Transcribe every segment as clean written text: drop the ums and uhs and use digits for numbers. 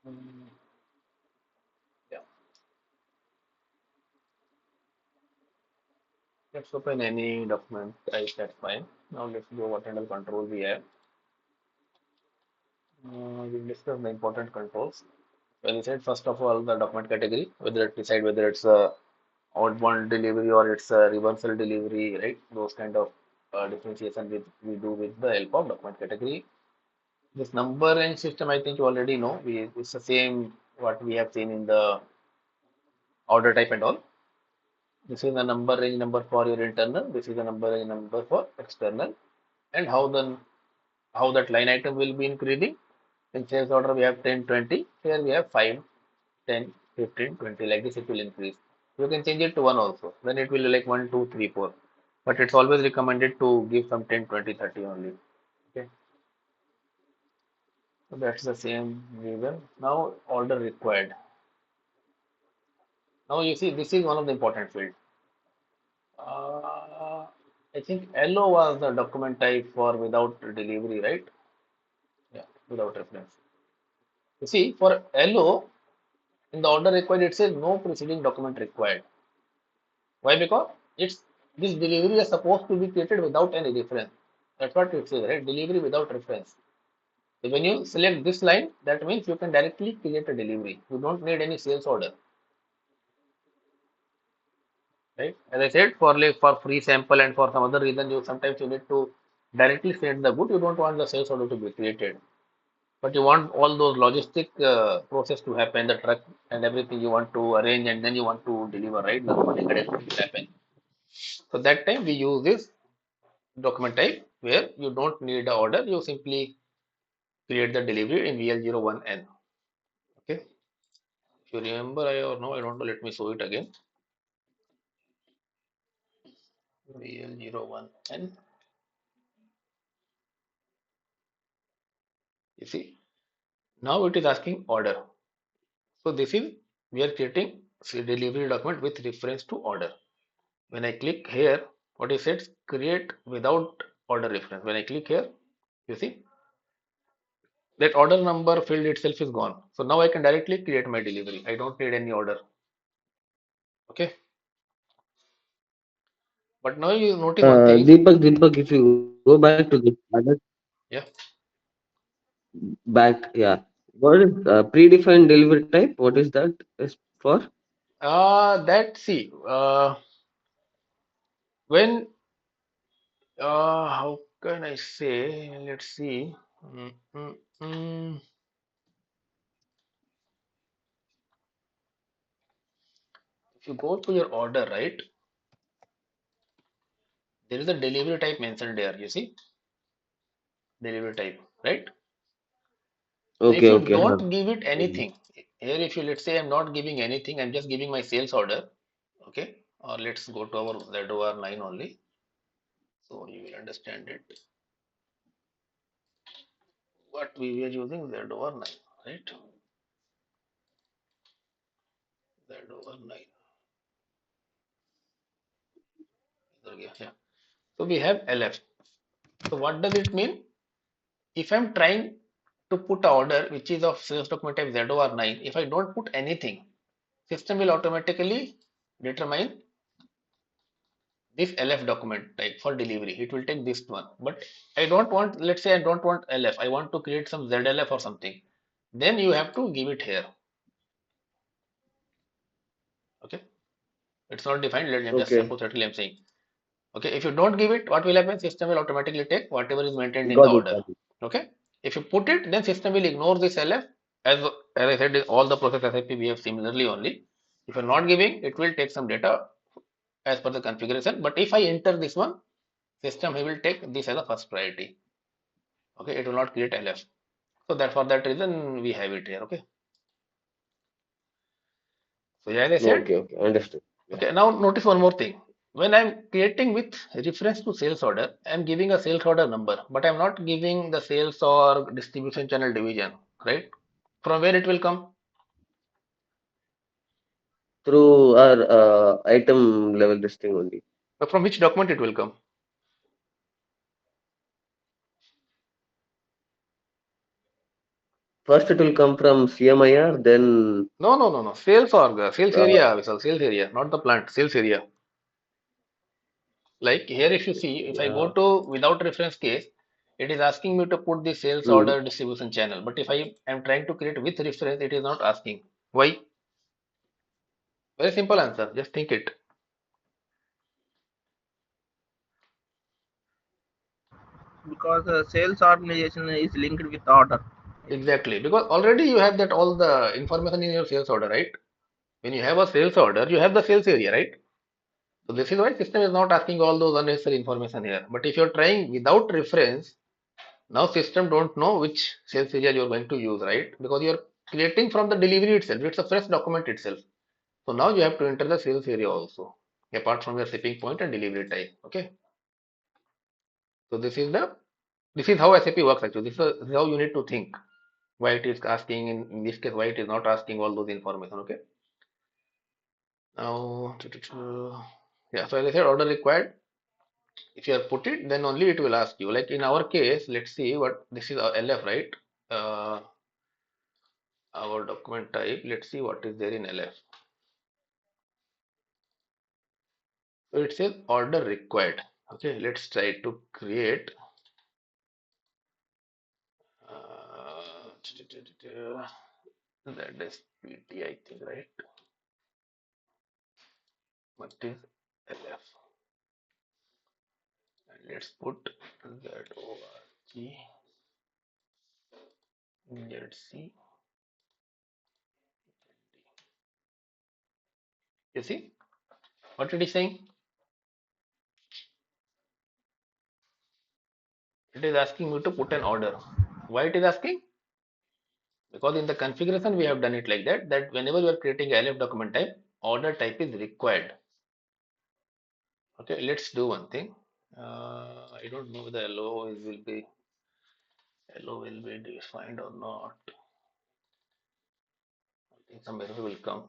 Mm, yeah, let's open any document type, that's fine. Now let's go what kind of control we have. We'll discuss the important controls. When you said first of all the document category, whether it decide whether it's a outbound delivery or it's a reversal delivery, right? Those kind of differentiation we do with the help of document category. This number range system, I think you already know. It's the same what we have seen in the order type and all. This is the number range number for your internal. This is the number range number for external. And how that line item will be increasing. In sales order, we have 10, 20. Here we have 5, 10, 15, 20. Like this, it will increase. You can change it to 1 also. Then it will be like 1, 2, 3, 4. But it's always recommended to give some 10, 20, 30 only. Okay. So that's the same reason. Now order required. Now you see, this is one of the important field. I think LO was the document type for without delivery, right? Yeah, without reference. You see, for LO, in the order required, it says no preceding document required. Why? Because it's this delivery is supposed to be created without any reference. That's what it says, right? Delivery without reference. So when you select this line, that means you can directly create a delivery. You don't need any sales order, right? As I said, for like for free sample and for some other reason, you sometimes you need to directly send the good. You don't want the sales order to be created, but you want all those logistic process to happen, the truck and everything you want to arrange, and then you want to deliver, right? The morning correction will happen. So that time we use this document type where you don't need the order, you simply create the delivery in VL01N. Okay. If you remember, I or no, I don't know. Let me show it again. VL01N. You see, now it is asking order. So this is we are creating delivery document with reference to order. When I click here, what it says create without order reference. When I click here, you see that order number field itself is gone. So now I can directly create my delivery. I don't need any order. Okay. But now you notice one thing. Deepak, if you go back to the other Yeah. back, yeah. What is predefined delivery type? What is that is for? That see, when how can I say? Let's see. Mm, mm, mm. If you go to your order, right, there is a delivery type mentioned there. You see, delivery type, right? So if Okay, you okay. Huh. don't give it anything, here if you let's say I'm not giving anything, I'm just giving my sales order, okay? Or let's go to our ZOR9 only, so you will understand it. What we were using ZOR9, right? ZOR9. Yeah. So we have LF. So what does it mean? If I'm trying to put an order which is of sales document type ZOR9, if I don't put anything, system will automatically determine this LF document type for delivery. It will take this one. But I don't want, let's say I don't want LF. I want to create some ZLF or something. Then you have to give it here. Okay. It's not defined. Let me just Okay, hypothetically I'm saying. Okay. If you don't give it, what will happen? System will automatically take whatever is maintained in the got it, order. got it. Okay. If you put it, then system will ignore this LF. As I said, all the process SAP behave similarly only. If you're not giving, it will take some data as per the configuration. But if I enter this one, system he will take this as a first priority. Okay, it will not create LF. So that for that reason we have it here. Okay. So yeah, as I said, Okay, okay. Understood. Yeah. okay. Now notice one more thing. When I'm creating with reference to sales order, I'm giving a sales order number, but I'm not giving the sales or distribution channel division, right? From where it will come? Through our item level listing only. From which document it will come? First it will come from CMIR, then No, no, no, no. Sales org, sales uh, area, Vishal, sales area, not the plant, sales area. Like here, if you see, if I go yeah. to without reference case, it is asking me to put the sales Mm. order distribution channel. But if I am trying to create with reference, it is not asking. Why? Very simple answer. Just think it. because sales organization is linked with order. Exactly. Because already you have that all the information in your sales order, right? When you have a sales order, you have the sales area, right? So this is why system is not asking all those unnecessary information here. But if you're trying without reference, now system don't know which sales area you're going to use, right? Because you're creating from the delivery itself. It's a fresh document itself. So now you have to enter the sales area also, apart from your shipping point and delivery time. Okay. So this is how SAP works actually. This is how you need to think. Why it is asking in this case, why it is not asking all those information. Okay. Now, yeah. So as I said, order required. If you have put it, then only it will ask you. Like in our case, let's see what this is LF, right? Uh, our document type. Let's see what is there in LF. So it says order required. Okay, let's try to create. Uh, that is PT, I think, right? What is LF? And let's put ZORG ZC. You see what it is saying? It is asking you to put an order. Why it is asking? Because in the configuration we have done it like that, that whenever you are creating LF document type, order type is required. Okay, let's do one thing. I don't know whether LO will be defined or not. I think some error will come.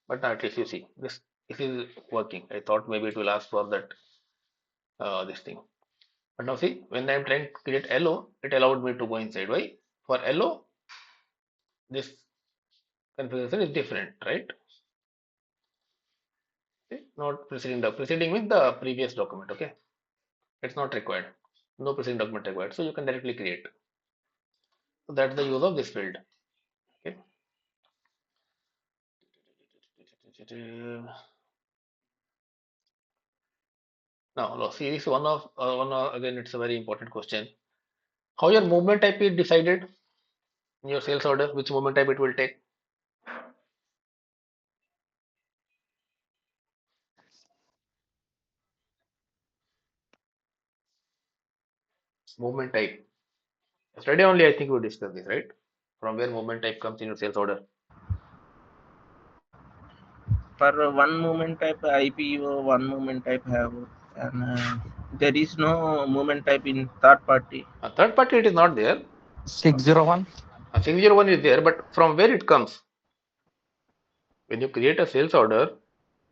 But at least you see this is working. I thought maybe it will ask for that this thing. But now see, when I am trying to create LO, it allowed me to go inside. Why? For LO, this configuration is different, right? Okay? Not preceding the preceding means the previous document. Okay, it's not required. No preceding document required, so you can directly create. So that's the use of this field. Okay. Now, see this again. It's a very important question. How your movement type is decided in your sales order? Which movement type it will take? Movement type. Yesterday only I think we discussed this, right? From where movement type comes in your sales order. For one movement type IPO, one movement type have, and there is no movement type in third party. A third party it is not there. 601. A 601 is there, but from where it comes? When you create a sales order,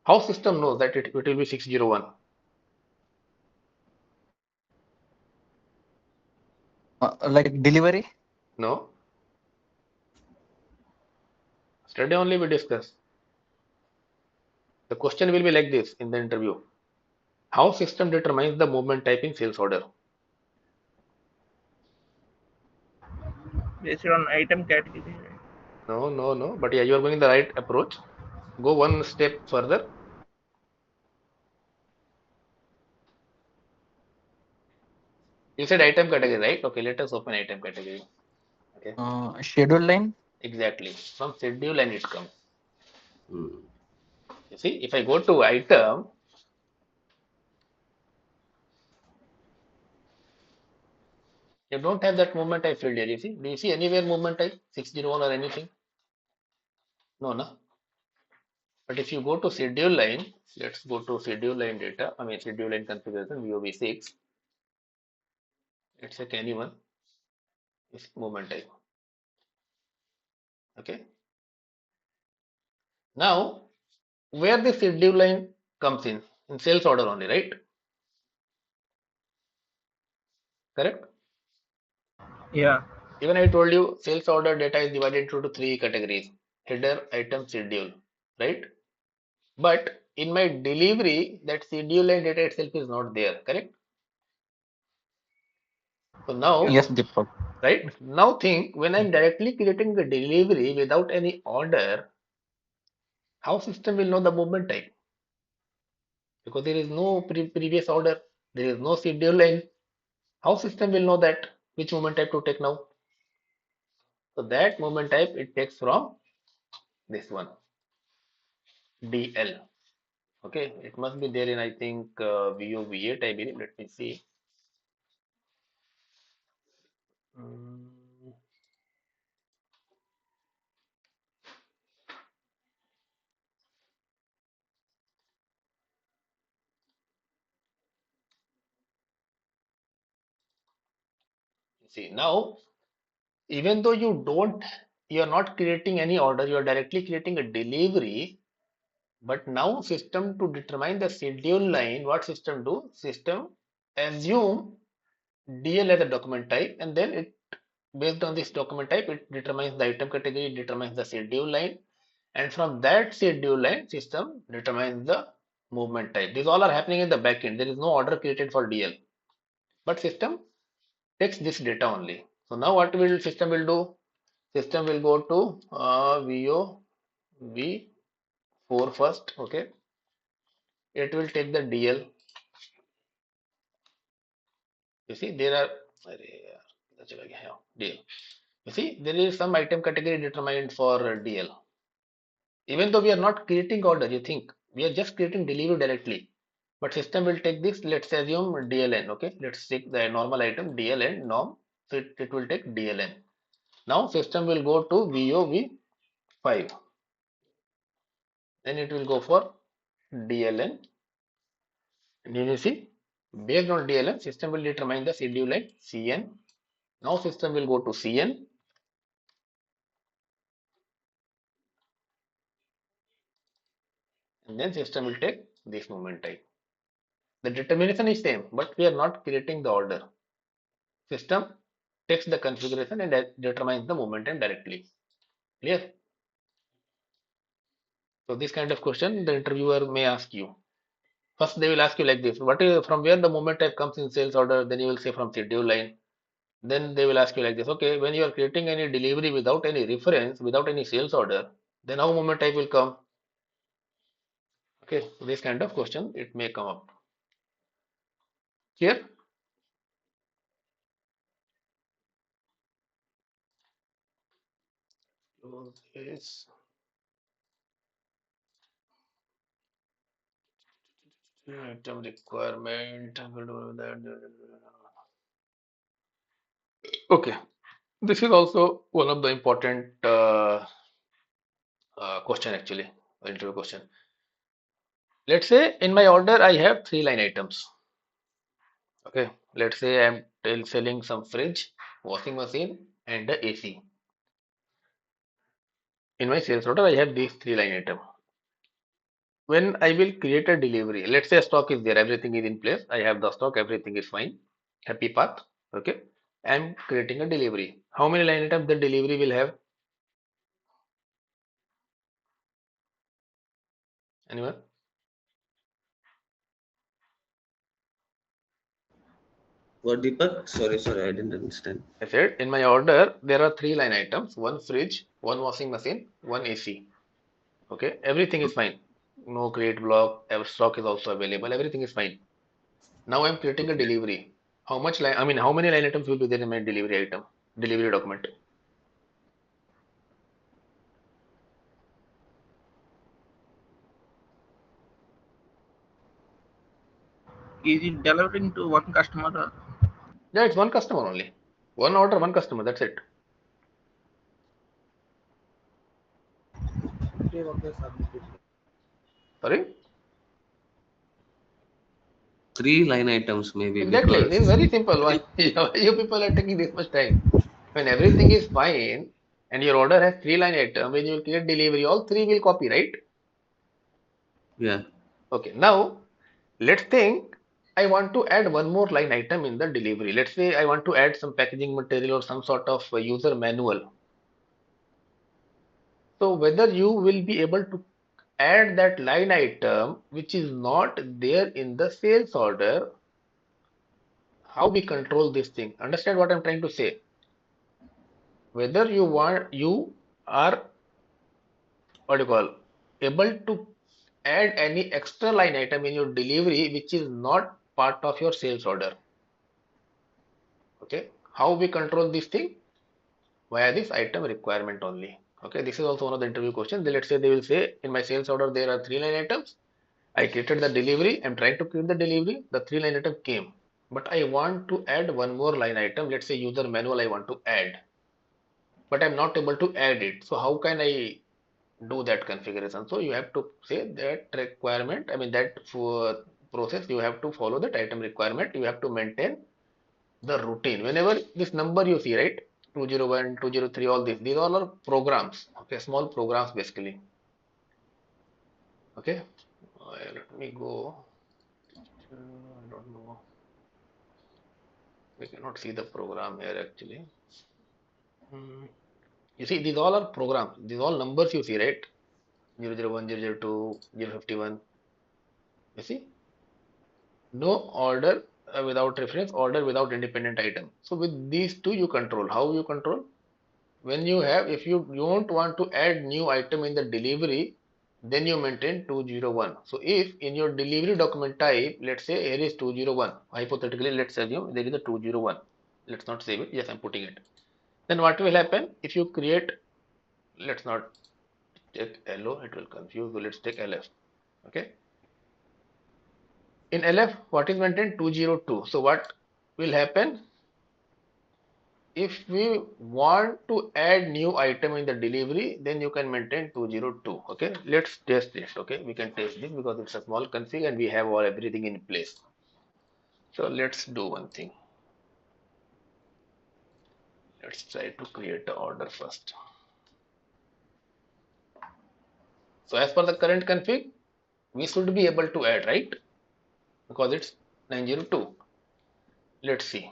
how system knows that it will be 601? Like delivery. No. Yesterday only we discussed. The question will be like this in the interview. How system determines the movement type in sales order? Based on item category, right? No, no, no. But yeah, you are going the right approach. Go one step further. You said item category, right? Okay, let us open item category. Okay, Schedule line. exactly. From schedule and it comes. Mm. You see, if I go to item, you don't have that movement type field here. You see, do you see anywhere movement type 601 or anything? No, no. But if you go to schedule line, let's go to schedule line data. I mean, schedule line configuration, VOV6. Let's check anyone is movement type. Okay. Now, where the schedule line comes in sales order only, right? Correct? Yeah. Even I told you sales order data is divided into three categories: header, item, schedule, right? But in my delivery, that schedule and data itself is not there, correct? So now, Yes, Deepak. right? Now think when I'm directly creating the delivery without any order, how system will know the movement type? Because there is no previous order, there is no schedule line. How system will know that which movement type to take now? So that movement type it takes from this one, DL. Okay, it must be there in I think VOV8 I believe. Let me see. Mm, see now, even though you are not creating any order, you are directly creating a delivery. But now system to determine the schedule line, what system do? System assume DL as a document type, and then it based on this document type, it determines the item category, it determines the schedule line, and from that schedule line, system determines the movement type. These all are happening in the backend. There is no order created for DL, but system takes this data only. So now what will system will do? System will go to VO V4 first. Okay, it will take the DL. You see there are DL. You see there is some item category determined for DL. Even though we are not creating order, you think we are just creating delivery directly. But system will take this, let's assume DLN. Okay, let's take the normal item DLN norm. So it will take DLN. Now system will go to VOV5. Then it will go for DLN. And you see, based on DLN, system will determine the schedule line CN. Now system will go to CN, and then system will take this movement type. The determination is same, but we are not creating the order. System takes the configuration and determines the movement time directly. Clear? So this kind of question the interviewer may ask you. First they will ask you like this: what is from where the movement type comes in sales order? Then you will say from schedule line. Then they will ask you like this: okay, when you are creating any delivery without any reference, without any sales order, then how movement type will come? Okay, so this kind of question it may come up. Here, this item requirement. Okay, this is also one of the important question actually, interview question. Let's say in my order I have three line items. Okay, let's say I'm selling some fridge, washing machine, and the AC. In my sales order, I have these three line item. When I will create a delivery, let's say stock is there, everything is in place. I have the stock, everything is fine. Happy path. Okay, I'm creating a delivery. How many line items the delivery will have? Anyone? What, Deepak? Sorry, I didn't understand. I said in my order there are three line items: one fridge, one washing machine, one AC. Okay, everything is fine. No create block. Our stock is also available. Everything is fine. Now I'm creating a delivery. How much line? I mean, how many line items will be there in my delivery item, delivery document? Is it delivering to one customer? Yeah, it's one customer only. One order, one customer. That's it. Sorry. Three line items maybe Exactly. This is because very simple. Why you people are taking this much time? When everything is fine and your order has three line item, when you will create delivery, all three will copy, right? yeah. Okay. Now let's think I want to add one more line item in the delivery. Let's say I want to add some packaging material or some sort of user manual. So whether you will be able to add that line item which is not there in the sales order, how we control this thing? Understand what I'm trying to say? Whether you are what do you call able to add any extra line item in your delivery which is not part of your sales order. Okay, how we control this thing? Via this item requirement only. Okay, this is also one of the interview questions. Let's say they will say in my sales order there are 3 line items. I created the delivery. I'm trying to create the delivery. The 3 line item came, but I want to add one more line item. Let's say user manual I want to add, but I'm not able to add it. So how can I do that configuration? So you have to say that requirement. I mean that for process you have to follow that item requirement. You have to maintain the routine. Whenever this number you see, right? 201, 203, all these all are programs. Okay, small programs basically. Okay, let me go. I don't know. We cannot see the program here actually. Hmm. You see, these all are programs. These all numbers you see, right? 001, 002, 051. You see, no order without reference, order without independent item. So with these two, you control. How you control? When you have, if you don't want to add new item in the delivery, then you maintain 201. So if in your delivery document type, let's say here is 201, hypothetically let's assume there is a 201. Let's not save it. Yes, I'm putting it. Then what will happen if you create, let's not take LO, it will confuse. So let's take LF. Okay. In LF, what is maintained? 202. So what will happen? If we want to add new item in the delivery, then you can maintain 202. Okay, let's test this. Okay, we can test this because it's a small config and we have all everything in place. So let's do one thing. Let's try to create the order first. So as per the current config, we should be able to add, right? Because it's 902. Let's see.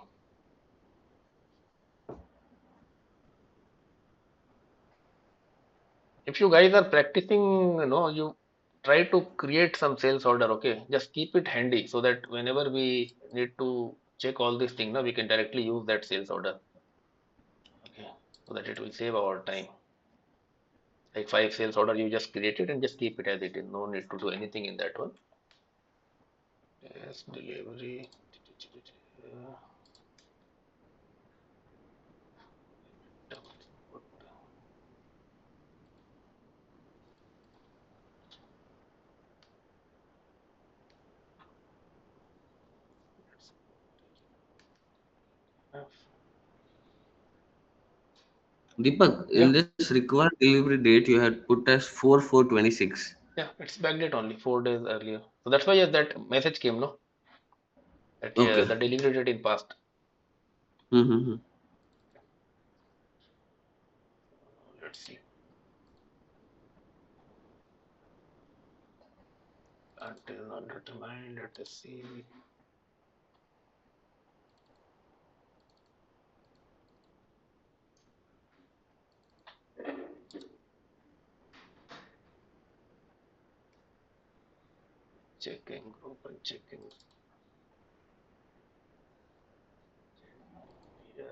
If you guys are practicing, you try to create some sales order. Okay, just keep it handy so that whenever we need to check all these things, now we can directly use that sales order. Okay, so that it will save our time. Like 5 sales order you just create it and just keep it as it is. No need to do anything in that one. Yes, delivery. Deepak, Yeah, in this required delivery date, you had put as 4/4/26. yeah, it's backdate only 4 days earlier. So that's why yes, that message came, no? That yeah, Okay. the delivery date in past. Mm-hmm. Let's see. Until not determined. Let us see. Checking group and checking. Yeah,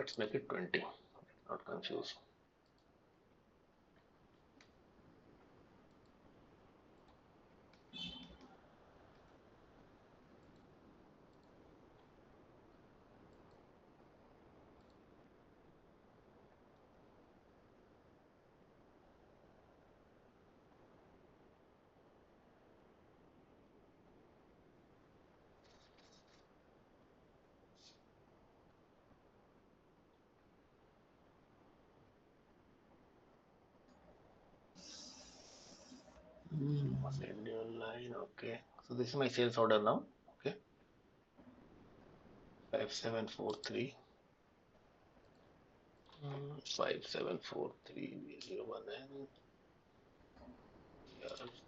let's make it 20. Not confused. Schedule line, okay. So this is my sales order now. Okay. 5743. 5743 It's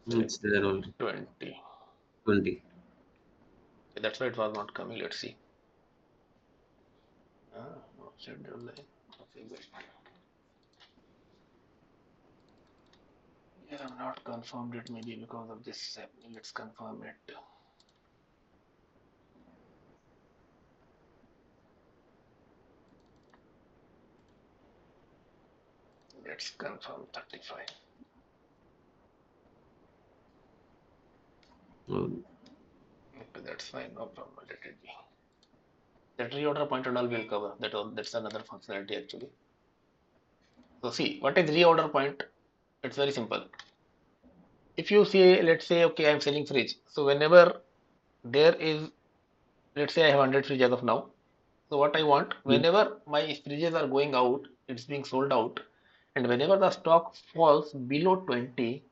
select there already. 20. 20. Okay, that's why it was not coming. Let's see. No schedule line. Okay, wait. Yeah, I'm not confirmed it. Maybe because of this happening. Let's confirm it. Let's confirm 35. Oh, Okay, that's fine. No problem. Let it be. That reorder point and all will cover. That's another functionality actually. So see, what is reorder point? It's very simple. If you say, let's say, okay, I'm selling fridge. So whenever there is, let's say I have 100 fridge as of now. So what I want, mm, whenever my fridges are going out, it's being sold out, and whenever the stock falls below 20,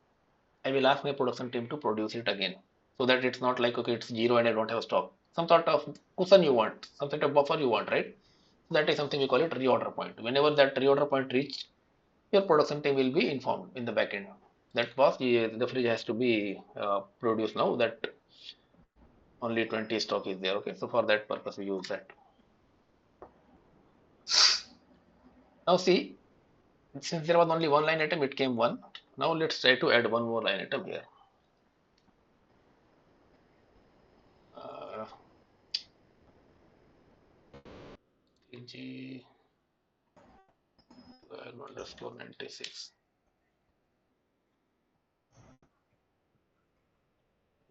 I will ask my production team to produce it again. So that it's not like, okay, it's zero and I don't have stock. Some sort of cushion you want, some sort of buffer you want, right? So that is something we call it reorder point. Whenever that reorder point reached, your production team will be informed in the backend. That was the fridge has to be produced now that only 20 stock is there. Okay, so for that purpose we use that. Now see, since there was only one line item, it came one. Now let's try to add one more line item here. Uh, PG 12_96.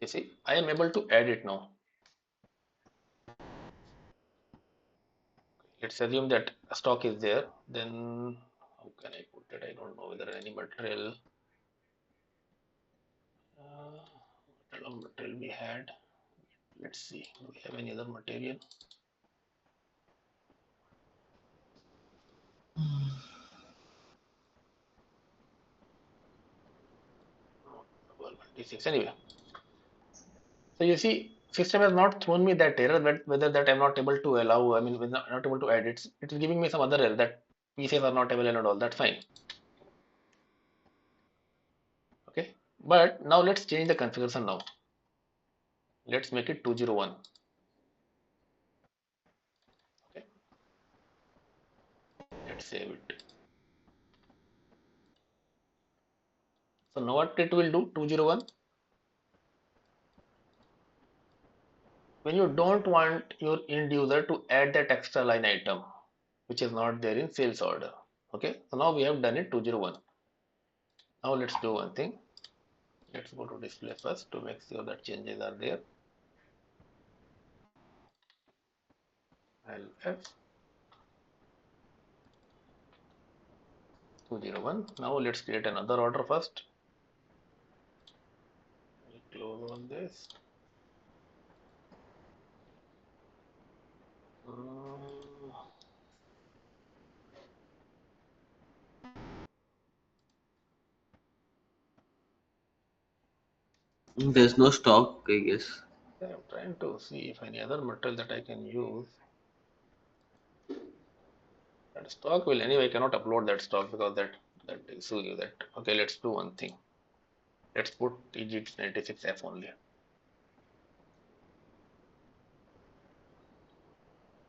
You see, I am able to add it now. Let's assume that stock is there. Then how can I put it? I don't know whether any material. What kind of material we had? Let's see. Do we have any other material? No, 26. Anyway, so you see, system has not thrown me that error, but whether that I'm not able to allow. I mean, not able to add it. It's giving me some other error that pieces are not available and all. That's fine. Okay. But now let's change the configuration now. Let's make it 201. Okay. Let's save it. So now what it will do, 201. When you don't want your end user to add that extra line item, which is not there in sales order. Okay. So now we have done it 201. Now let's do one thing. Let's go to display first to make sure that changes are there. LF 201. Now let's create another order first. I'll close on this. there's no stock, I guess. I'm trying to see if any other material that I can use. That stock will anyway I cannot upload that stock because that issue you that. Okay, let's do one thing. Let's put EG96F only.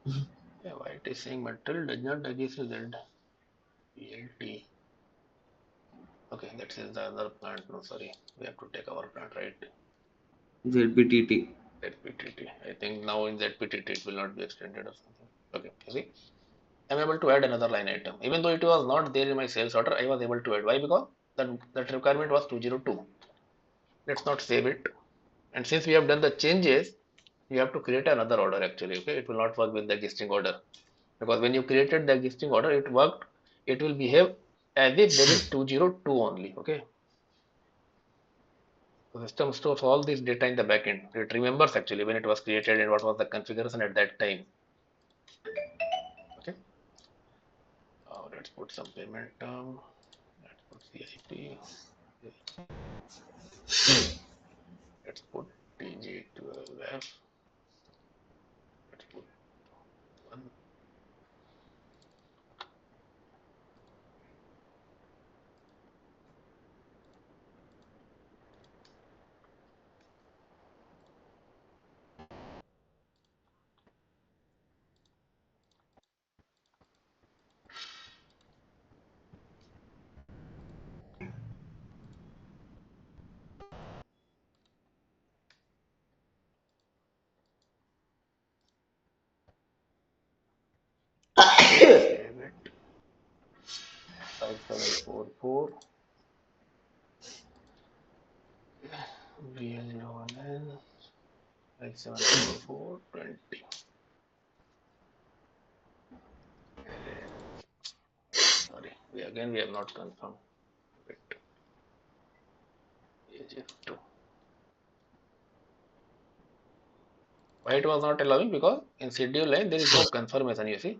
Yeah, why it is saying material does not digest Z PLT. Okay, that is the other plant. No, sorry, we have to take our plant, right? ZBTT. ZPTT. I think now in ZPTT it will not be extended or something. Okay, you see, I'm able to add another line item. Even though it was not there in my sales order, I was able to add. Why? Because that requirement was 202. Let's not save it. And since we have done the changes, you have to create another order actually. Okay, it will not work with the existing order because when you created the existing order, it worked. It will behave as if there is 202 only. Okay, the system stores all this data in the backend. It remembers actually when it was created and what was the configuration at that time. Okay, let's put some payment term. Let's put CIP. Let's put TG12F. Let's put one. Save it. 5744. VL01N 574420. Sorry, we have not confirmed. Wait. AGF2. Why it was not allowing? Because in schedule line there is no confirmation, you see.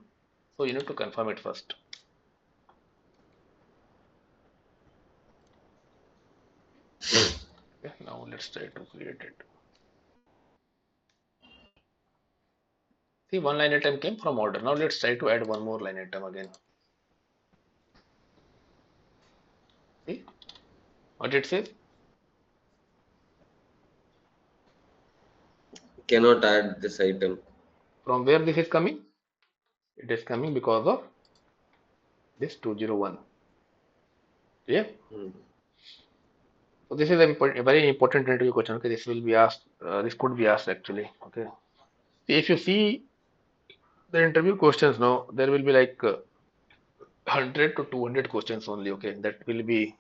So you need to confirm it first. Okay, now let's try to create it. See, one line item came from order. Now let's try to add one more line item again. See what it says? Cannot add this item. From where this is coming? It is coming because of this 201. Yeah. Hmm. So this is a very important interview question. Okay, this will be asked. This could be asked actually. Okay. See, if you see the interview questions now, there will be like 100 to 200 questions only. Okay, that will be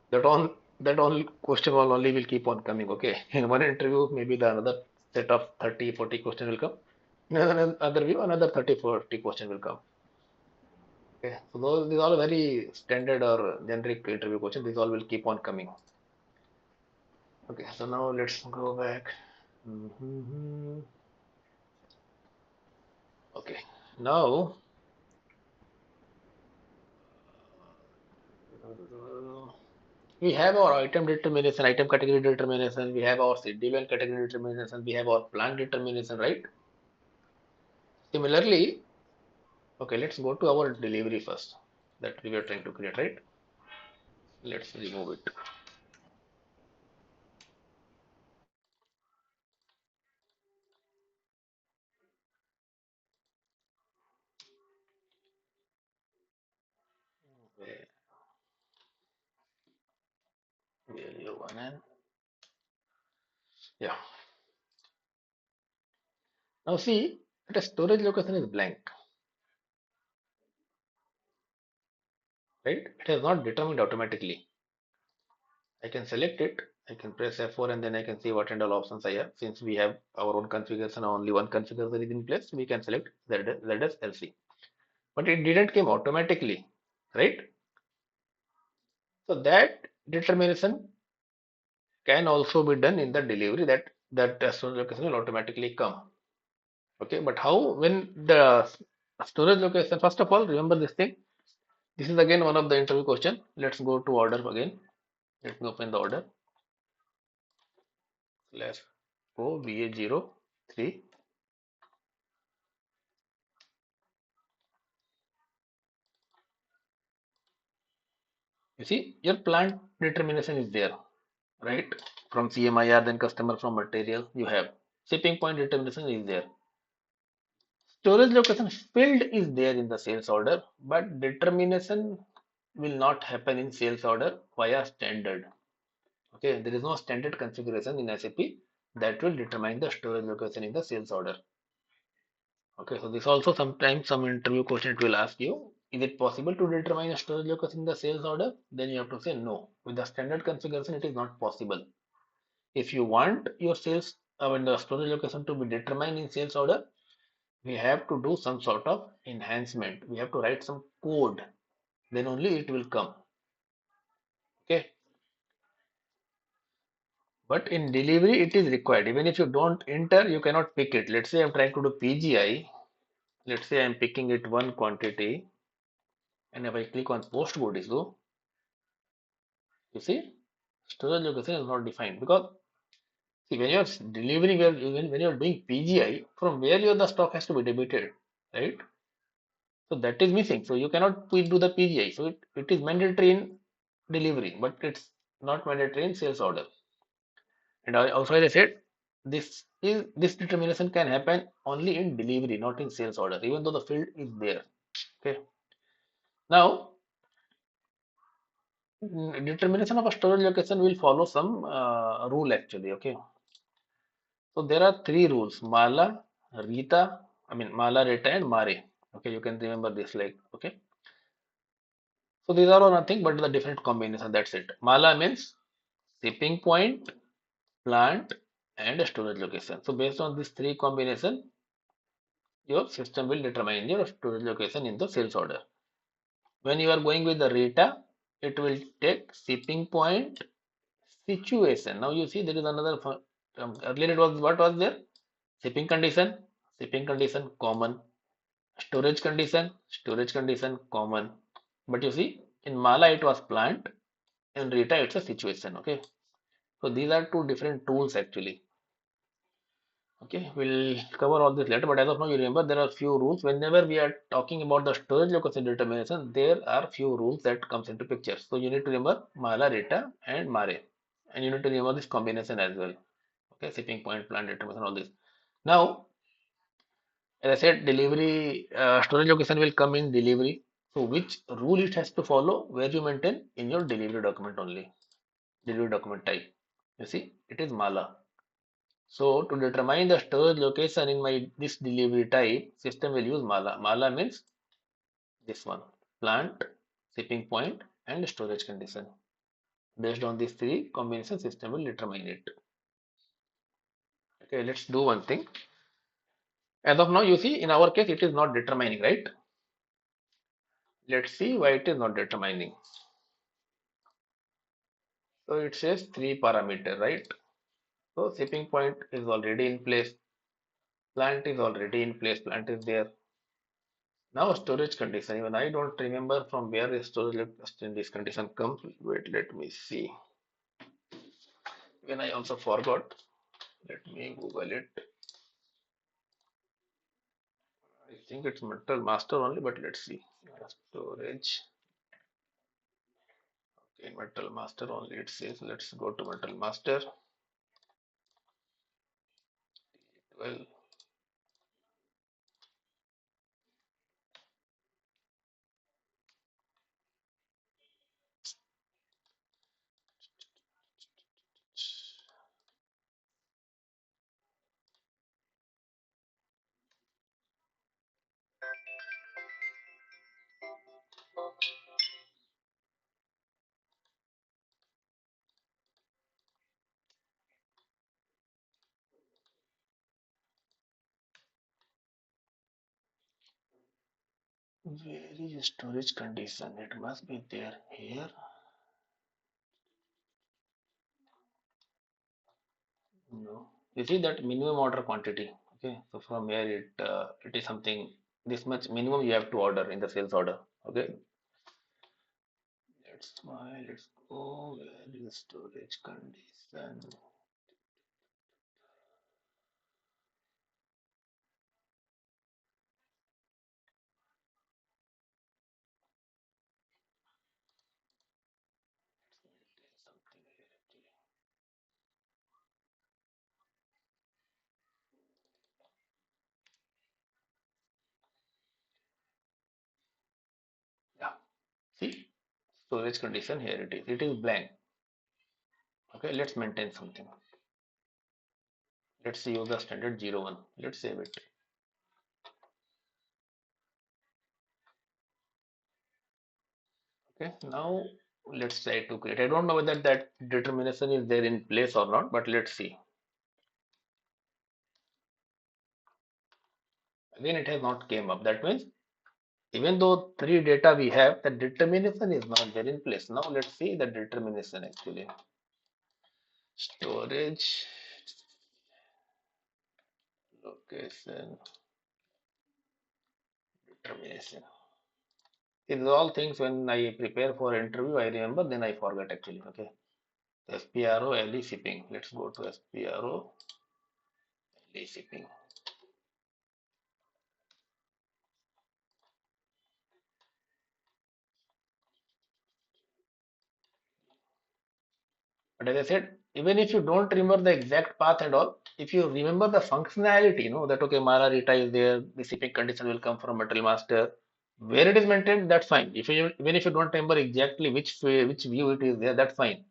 that on that all question will keep on coming. Okay, in one interview maybe the another set of 30-40 question will come. In another view another 30-40 question will come. Okay, so these all very standard or generic interview questions. These all will keep on coming. Okay, so now let's go back. Okay, now we have our item determination, item category determination, we have our schedule category determination, we have our plan determination, right? Similarly, okay, let's go to our delivery first that we were trying to create, right? Let's remove it. Value one and yeah. Now see that a storage location is blank, right? It is not determined automatically. I can select it, I can press F4 and then I can see what and all options I have. Since we have our own configuration, only one configuration is in place, we can select ZS LC. But it didn't came automatically, right? So that determination can also be done in the delivery that storage location will automatically come. Okay, but how when the storage location, first of all, remember this thing. This is again one of the interview question. Let's go to order again. Let me open the order. Slash O VA03. You see, your plant determination is there, right? From CMIR, then customer from material, you have shipping point determination is there. Storage location field is there in the sales order, but determination will not happen in sales order via standard. Okay, there is no standard configuration in SAP that will determine the storage location in the sales order. Okay, so this also sometimes some interview question it will ask you, is it possible to determine a storage location in the sales order? Then you have to say no. With the standard configuration, it is not possible. If you want your sales, when the storage location to be determined in sales order, we have to do some sort of enhancement. We have to write some code. Then only it will come. Okay. But in delivery, it is required. Even if you don't enter, you cannot pick it. Let's say I'm trying to do PGI. Let's say I'm picking it one quantity. And if I click on post code issue, You see, storage location is not defined because see when you're delivering, when you're doing PGI, from where the stock has to be debited, right? So that is missing. So you cannot do the PGI. So it is mandatory in delivery, but it's not mandatory in sales order. And also, as I said, this determination can happen only in delivery, not in sales order, even though the field is there. Okay. Now, determination of a storage location will follow some rule actually. Okay. So there are three rules: Mala, Rita, Mala, Reta, and Mare. Okay, you can remember this like okay. So these are all nothing but the different combination. That's it. Mala means shipping point, plant, and storage location. So based on these three combination, your system will determine your storage location in the sales order. When you are going with the RETA, it will take shipping point situation. Now you see there is another earlier it was what was there? Shipping condition common, storage condition common. But you see in Mala it was plant, in RETA it's a situation. Okay, so these are two different tools actually. Okay, we'll cover all this later, but as of now, you remember there are few rules. Whenever we are talking about the storage location determination, there are few rules that comes into picture. So you need to remember Mala, Reta, and Mare, and you need to remember this combination as well. Okay, shipping point, plant determination, all this. Now, as I said, delivery storage location will come in delivery. So which rule it has to follow? Where you maintain in your delivery document only, delivery document type. You see, it is Mala. So to determine the storage location in my this delivery type, system will use Mala. Mala means this one, plant, shipping point, and storage condition. Based on these three combination, system will determine it. Okay, let's do one thing. As of now, you see, in our case, it is not determining, right? Let's see why it is not determining. So it says three parameter, right? So shipping point is already in place, plant is already in place, plant is there. Now storage condition, even I don't remember from where the storage in this condition comes. Wait, let me see. When I also forgot. Let me Google it. I think it's Metal Master only, but let's see. Storage. Okay, Metal Master only it says. Let's go to Metal Master. Well, where is storage condition? It must be there here. No. You see that minimum order quantity. Okay, so from here it is something this much minimum you have to order in the sales order. Okay, that's why let's go where is storage condition. Something here actually. Yeah, see storage condition here it is. It is blank. Okay, let's maintain something. Let's use the standard 01. Let's save it. Okay, now let's try to create. I don't know whether that determination is there in place or not, but let's see. Again, it has not came up. That means even though three data we have, the determination is not there in place. Now let's see the determination actually. Storage location determination. These are all things when I prepare for interview, I remember, then I forget actually. Okay. SPRO LE shipping. Let's go to SPRO LE shipping. But as I said, even if you don't remember the exact path and all, if you remember the functionality, that okay, Mara Rita is there, the shipping condition will come from Material Master. Where it is maintained, that's fine. If you even if you don't remember exactly which view it is there, that's fine.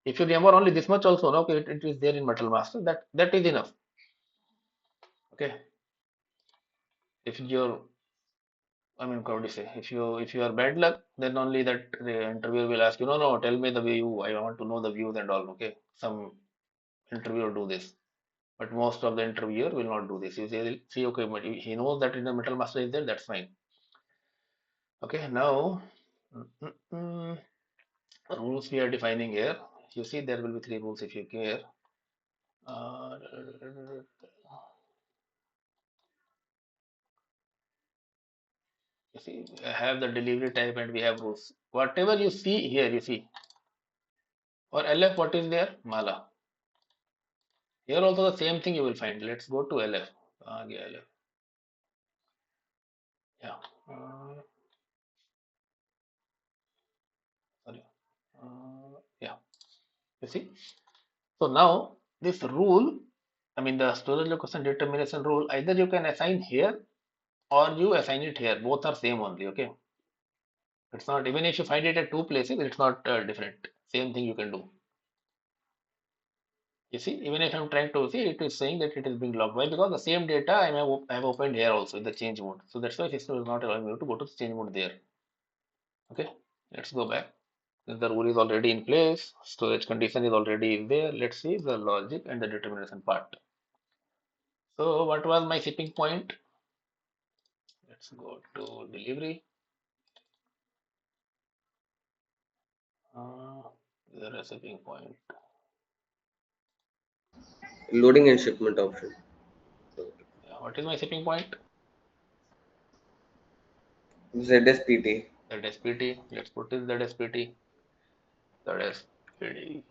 If you remember only this much also, no, okay, it is there in Material Master, that is enough. Okay. If you're I mean, how do you say? If you are bad luck, then only that the interviewer will ask you, no, no, tell me the view. I want to know the views and all. Okay, some interviewer do this, but most of the interviewer will not do this. You say, see, okay, but he knows that in the Metal Master is there. That's fine. Okay, now mm, mm, mm, rules we are defining here. You see, there will be three rules if you care. Uh, you see, I have the delivery type and we have rules. Whatever you see here, you see, or LF, what is there? Mala. Here also the same thing you will find. Let's go to LF. Yeah, LF. Yeah. Sorry. Yeah. You see. So now this rule, I mean the storage location determination rule, either you can assign here or you assign it here. Both are same only. Okay. It's not even if you find it at two places, it's not different. Same thing you can do. You see, even if I'm trying to see, it is saying that it is being logged. Why? Because the same data I have opened here also in the change mode. So that's why system is not allowing me to go to the change mode there. Okay, let's go back. The rule is already in place, storage condition is already there. Let's see the logic and the determination part. So what was my shipping point? Let's go to delivery. Uh, there is a shipping point. Loading and shipment option. Yeah, what is my shipping point? ZSPT. That SPT. Let's put in that SPT. That SPT.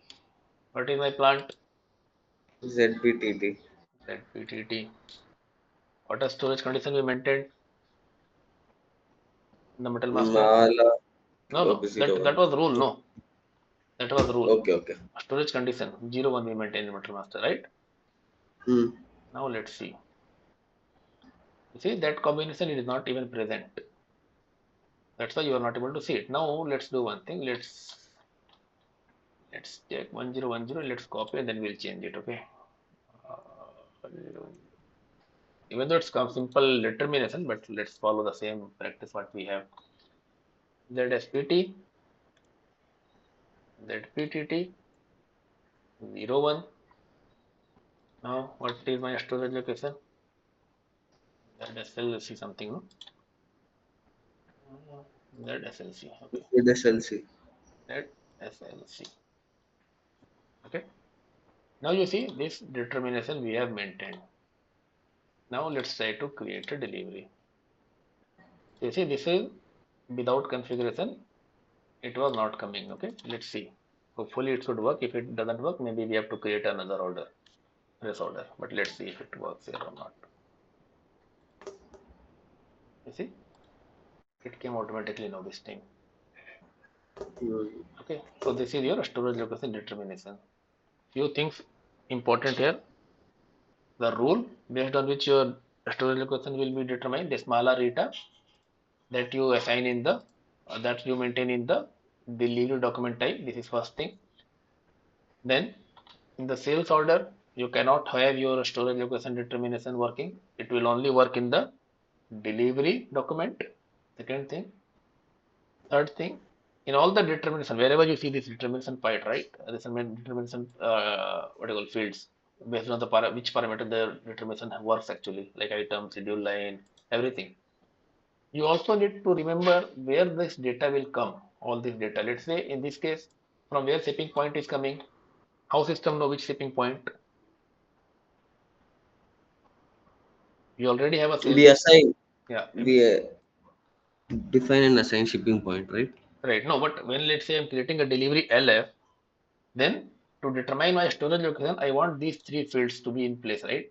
What is my plant? ZPTT. ZPTT. What a storage condition we maintained in the Metal Master? Mala. No, no, that 001. was rule. No, that was rule. Okay, okay. Storage condition 01 we maintain in Metal Master, right? Hmm. Now let's see. You see that combination it is not even present. That's why you are not able to see it. Now let's do one thing. Let's check 1010. Let's copy and then we'll change it. Okay. Uh, Even though it's simple determination, but let's follow the same practice what we have. ZSPT, ZPTT, 01. Now what is my storage location? ZSLC something, no? ZSLC. Okay. ZSLC. ZSLC. Okay. Now you see this determination we have maintained. Now let's try to create a delivery. You see this is without configuration. It was not coming. Okay. Let's see. Hopefully it should work. If it doesn't work, maybe we have to create another order, press order. But let's see if it works here or not. You see, it came automatically now this time. Hmm. Okay. So this is your storage location determination. Few things important here. The rule based on which your storage location will be determined. The smaller RETA that you assign in the that you maintain in the delivery document type. This is first thing. Then in the sales order, you cannot have your storage location determination working. It will only work in the delivery document. Second thing. Third thing, in all the determination, wherever you see this determination part, right? This determination, what you call fields, based on the which parameter the determination works actually, like item, schedule line, everything. You also need to remember where this data will come, all this data. Let's say in this case, from where shipping point is coming, how system know which shipping point. We already have a We sales, assign. yeah, We Define and assign shipping point, right? Right. No, but when let's say I'm creating a delivery LF, then to determine my storage location, I want these three fields to be in place, right?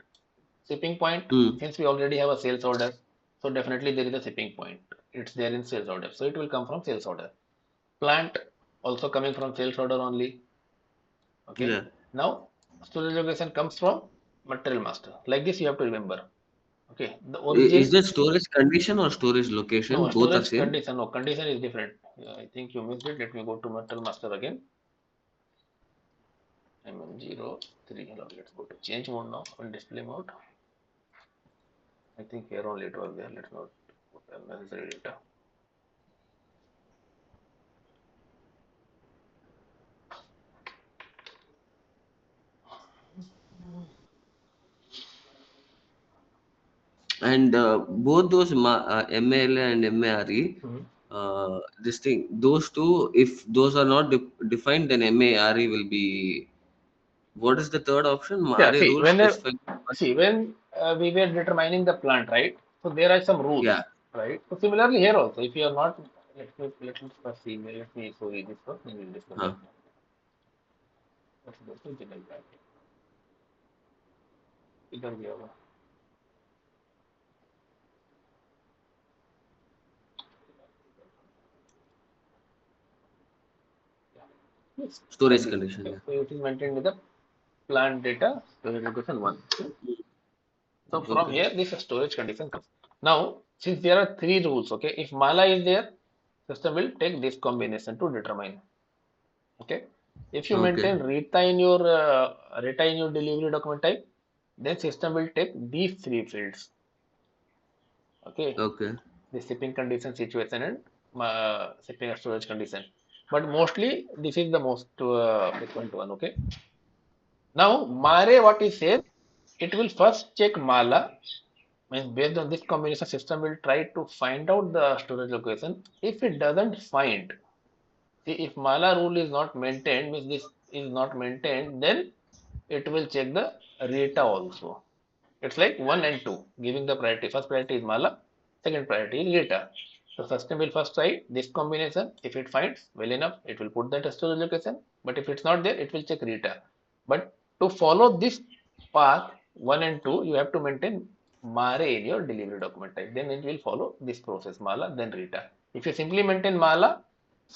Shipping point, Hmm. since we already have a sales order, so definitely there is a shipping point. It's there in sales order, so it will come from sales order. Plant also coming from sales order only. Okay. Yeah. Now storage location comes from material master. Like this, you have to remember. Okay. The Is origin, that storage condition or storage no, location? Both are storage same. condition. No, condition is different. I think you missed it. Let me go to material master again. MM03. Let's go to change mode now on display mode. I think here only it was there. Let's not put unnecessary data. And both those MALA and MARE, Mhm. this thing, those two, if those are not defined, then MARE will be. What is the third option? Yeah, MARE see, rule when specify. when we were determining the plant, right? So there are some Yeah. rules, right? So similarly here also, if you are not, let me first see. Let me sorry this first, then we'll discuss Huh. that. Let's go to general plant. इधर गया होगा. Yes, like Storage this. condition. Okay, Yeah. so it is maintained with the plant data storage location one. So from Okay. here, this storage condition comes. Now, since there are three rules, okay, if mala is there, system will take this combination to determine. Okay, if you Okay. maintain RETA in your delivery document type, then system will take these three fields. Okay, Okay. the shipping condition, situation, and shipping and storage condition. But mostly, this is the most frequent one. Okay. Now, Mare, what is said, it will first check Mala. Means based on this combination, system will try to find out the storage location. If it doesn't find, see if Mala rule is not maintained, means this is not maintained, then it will check the RETA also. It's like 1 and 2, giving the priority. First priority is Mala, second priority is RETA. So system will first try this combination. If it finds well enough, it will put that storage location. But if it's not there, it will check RETA. But to follow this path 1 and 2, you have to maintain Mare in your delivery document type. Then it will follow this process, Mala, then RETA. If you simply maintain Mala,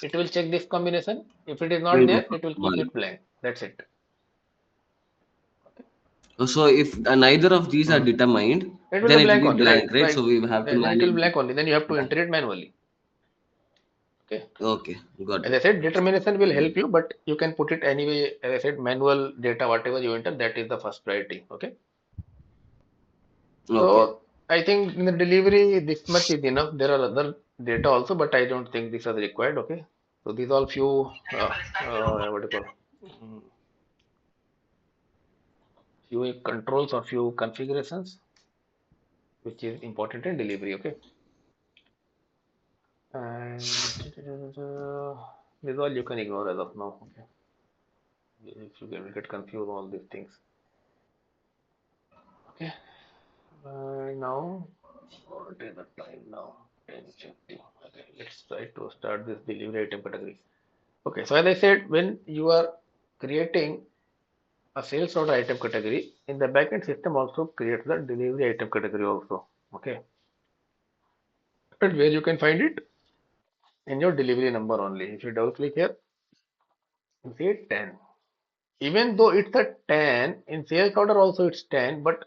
it will check this combination. If it is not We'll go there, for it will keep Mala. it blank. That's it. So if neither of these are Hmm. determined, It will then be it will blank be only, right? blank, right? Right. So we will have to Then it will manually. be blank only. Then you have to Yeah. enter it manually. Okay. Okay. Got As it. I said, determination will help you, but you can put it anyway. As I said, manual data, whatever you enter, that is the first priority. Okay. Okay. So I think in the delivery, this much is enough. There are other data also, but I don't think these are required. Okay. So these all few, what do you call, mm, few controls or few configurations, which is important in delivery. Okay. And this all you can ignore as of now. Okay. If you get confused all these things. Okay. Now, what is the time now? 10:50. Okay, let's try to start this delivery item category. Okay, so as I said, when you are creating a sales order item category, in the backend system also creates the delivery item category also. Okay, but where you can find it in your delivery number only. If you double click here, you see 10. Even though it's a 10, in sales order also it's 10, but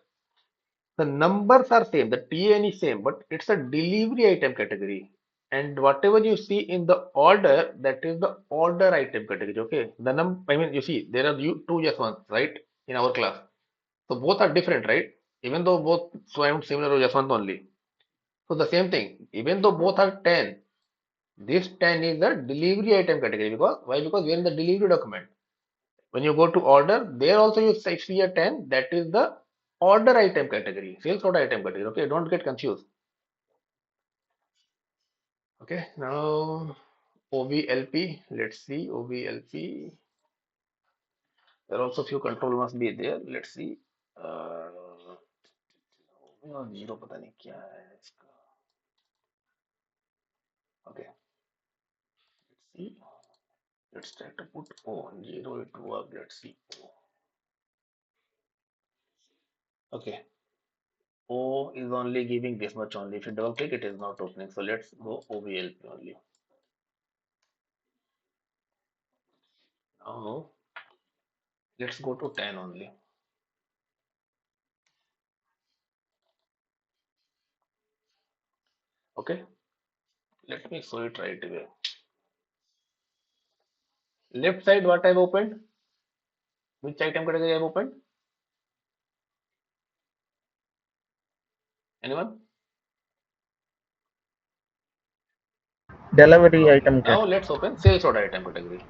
the numbers are same, the TN is same, but it's a delivery item category. And whatever you see in the order, that is the order item category. Okay. I mean, you see, there are two just ones, right? In our class. So both are different, right? Even though both sound similar to just one only. So the same thing, even though both are 10, this 10 is the delivery item category. Because why? Because we are in the delivery document. When you go to order, there also you see a 10, that is the order item category, sales order item category. Okay, don't get confused. Okay, now OVLP, let's see OVLP. There are also few control must be there. Let's see. Zero पता नहीं क्या है इसका. Okay, let's see. Let's try to put O. 0 it work. Let's see. Okay. O is only giving this much only. If you double click, it is not opening. So let's go OVLP only. Now let's go to 10 only. Okay. Let me show it right away. Left side, what I've opened? Which item category I've opened? Anyone? Delivery Okay. item Now category. let's open sales order item category.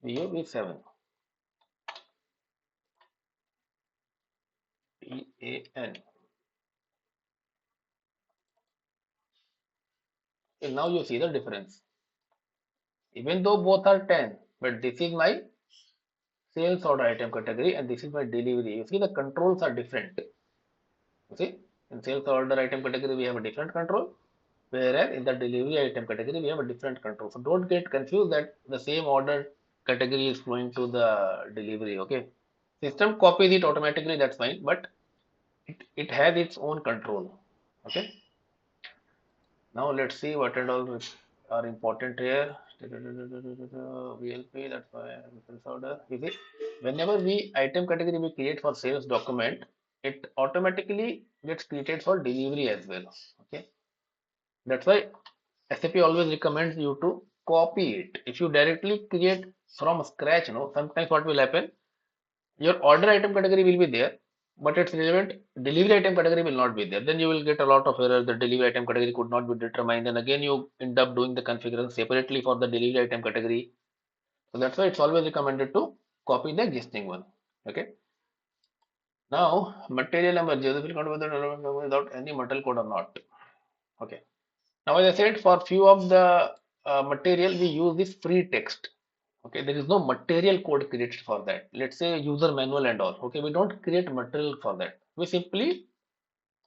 VOB7. PAN. Okay, now you see the difference. Even though both are 10, but this is my sales order item category and this is my delivery. You see the controls are different. You see, in sales order item category we have a different control, whereas in the delivery item category we have a different control. So don't get confused that the same order category is flowing to the delivery. Okay, system copies it automatically, that's fine, but it has its own control. Okay, now let's see what and all are important here. VLP, that's why sales order. You see, whenever we item category we create for sales document, it automatically gets created for delivery as well. Okay, that's why SAP always recommends you to copy it. If you directly create from scratch, sometimes what will happen, your order item category will be there, but its relevant delivery item category will not be there. Then you will get a lot of errors. The delivery item category could not be determined. And again, you end up doing the configuration separately for the delivery item category. So that's why it's always recommended to copy the existing one. Okay. Now, material number zero will count whether without any material code or not. Okay. Now, as I said, for few of the material, we use this free text. Okay, there is no material code created for that. Let's say user manual and all. Okay, we don't create material for that. We simply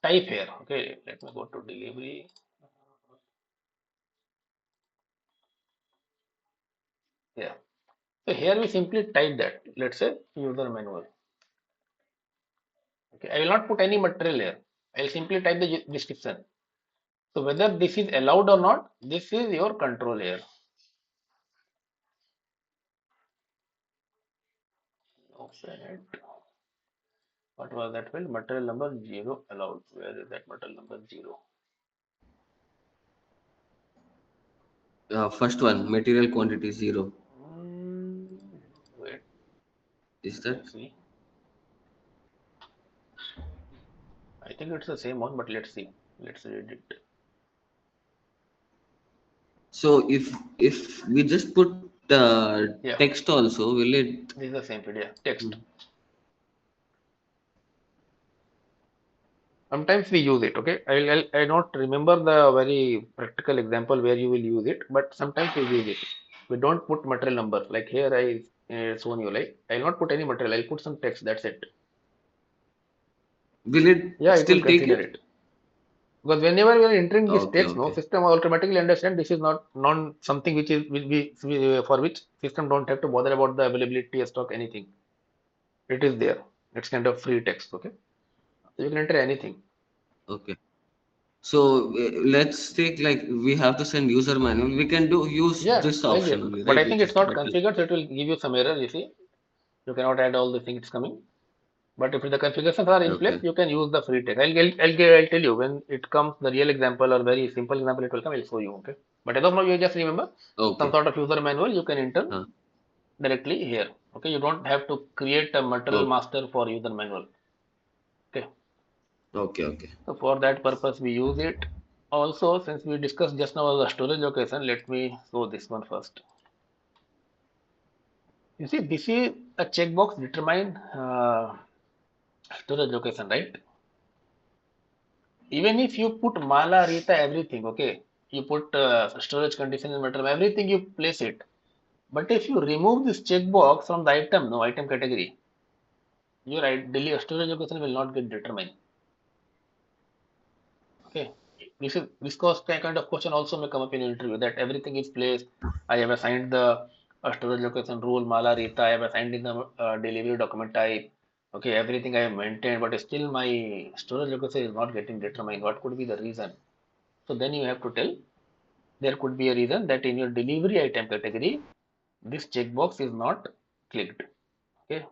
type here. Okay, let me go to delivery. Yeah. So here we simply type that. Let's say user manual. Okay, I will not put any material here. I will simply type the description. So whether this is allowed or not, this is your control here. Open it. What was that field? Material number 0 allowed. Where is that material number 0? First one, material quantity 0. Wait, Is let me that? see. I think it's the same one, but let's see. Let's read it. So if we just put Yeah, text also, will it? this is the same field. Yeah, text. Hmm. Sometimes we use it. Okay, I don't remember the very practical example where you will use it, but sometimes we use it. We don't put material number. Like here I shown you. Like I'll not put any material. I'll put some text. That's it. Will it Yeah, it will still take consider it? it. Because whenever we are entering this Okay, text, no okay, system automatically understand this is not non something which is will be for which system don't have to bother about the availability, stock, anything. It is there. It's kind of free text. Okay, so you can enter anything. okay. So let's take, like, we have to send user manual. We can do use Yeah, this like option this. only, But I right? think Which it's is the not better. configured, so it will give you some error. You see, you cannot add all the things coming. But if the configurations are in place, Okay, you can use the free text. I'll tell you when it comes, the real example or very simple example, it will come. I'll show you. Okay. But as of now, you just remember some okay. sort of user manual you can enter Huh. directly here. Okay. You don't have to create a material Okay, master for user manual. Okay. okay, okay. So for that purpose, we use it. Also, since we discussed just now the storage location, let me show this one first. You see, this is a checkbox determine storage location, right? Even if you put mala, RETA, everything, okay, you put storage condition and matter, everything you place it. But if you remove this checkbox from the item, no item category, your storage location will not get determined. Okay, this kind of question also may come up in interview, that everything is placed. I have assigned the storage location rule, Mala Rita. I have assigned in the delivery document type. Okay, everything I have maintained, but still my storage location is not getting determined. What could be the reason? So then you have to tell there could be a reason that in your delivery item category, this checkbox is not clicked. Okay,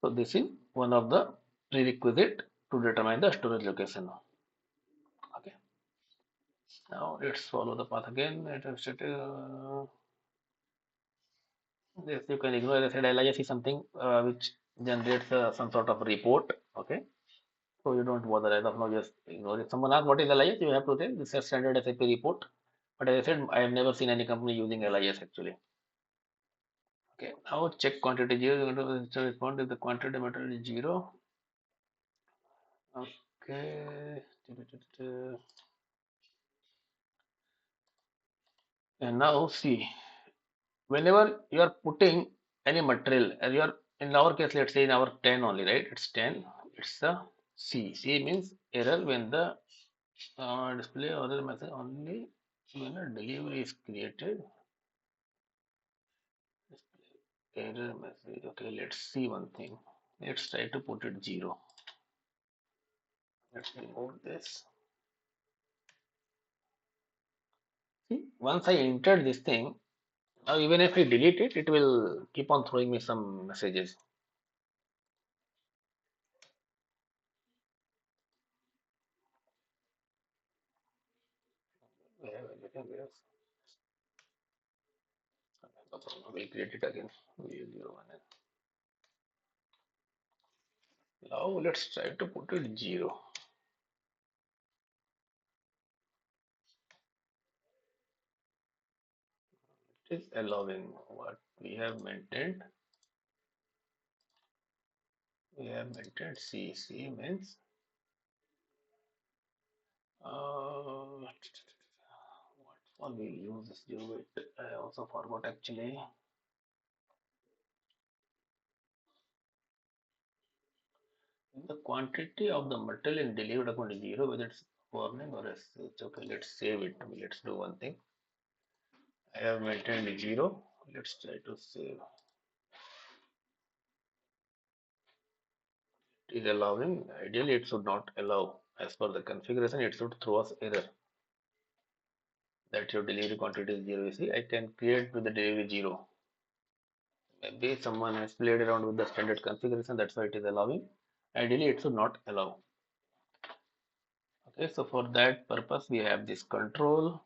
so this is one of the prerequisite to determine the storage location. Okay, now let's follow the path again. Yes, you can ignore. As I said, LIS is something which generates some sort of report. Okay, so you don't bother as of now. Just ignore it. Someone asks what is LIS, you have to say this is a standard SAP report. But as I said, I have never seen any company using LIS actually. Okay, now check quantity 0. You're going to respond if the quantity material is 0. Okay, and now see, whenever you are putting any material, as you are in our case, let's say in our 10 only, right? It's 10. It's a C. C means error when the display other message only when a delivery is created. Display error message. Okay, let's see one thing. Let's try to put it 0. Let's remove this. See, once I entered this thing, now even if I delete it, it will keep on throwing me some messages. We have everything else. No problem. We'll create it again. V01. Now let's try to put it 0. It is allowing what we have maintained. We have maintained C. C means what one we use this 0. I also forgot actually. The quantity of the material in delivered account is 0, whether it's warning or SH. Okay, let's save it. Let's do one thing. I have maintained 0. Let's try to save. It is allowing. Ideally, it should not allow. As per the configuration, it should throw us error that your delivery quantity is 0. You see, I can create with the delivery 0. Maybe someone has played around with the standard configuration, that's why it is allowing. Ideally, it should not allow. Okay, so for that purpose, we have this control.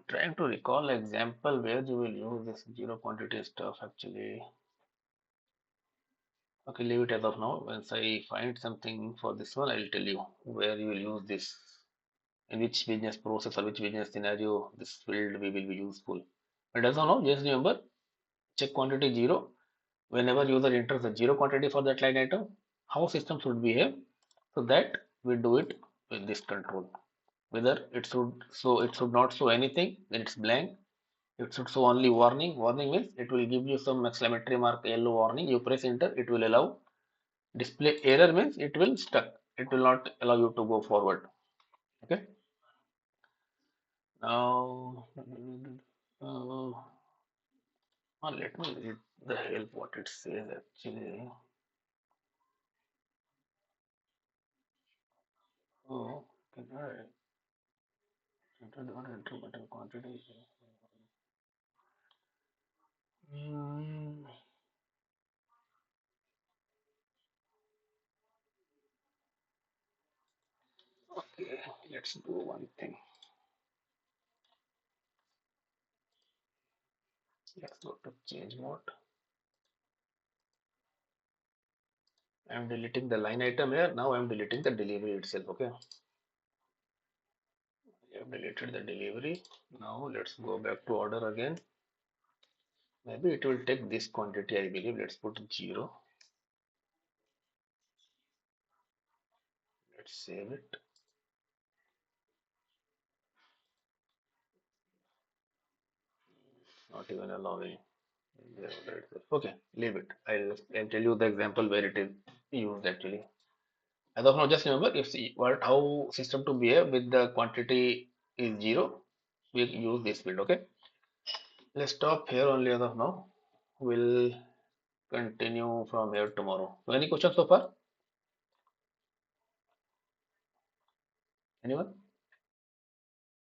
Trying to recall example where you will use this 0 quantity stuff actually. Okay, leave it as of now. Once I find something for this one, I'll tell you where you will use this, in which business process or which business scenario this field will be useful. But as of now, just remember, check quantity 0. Whenever user enters a 0 quantity for that line item, how system should behave, so that we do it with this control. Whether it should not show anything, then it's blank. It should show only warning. Warning means it will give you some exclamatory mark, yellow warning. You press enter, it will allow. Display error means it will stuck. It will not allow you to go forward. Okay. Now, let me read the help what it says actually. Oh, can I enter the enter button quantity? Hmm. Okay, let's do one thing. Let's go to change mode. I'm deleting the line item here. Now I'm deleting the delivery itself. Okay. I have deleted the delivery. Now let's go back to order again. Maybe it will take this quantity, I believe. Let's put 0. Let's save it. Not even allowing. Okay, leave it. I'll tell you the example where it is. used actually. As of now, just remember if what how system to behave with the quantity is zero, we use this field. Okay. Let's stop here only as of now. We'll continue from here tomorrow. So any questions so far? Anyone?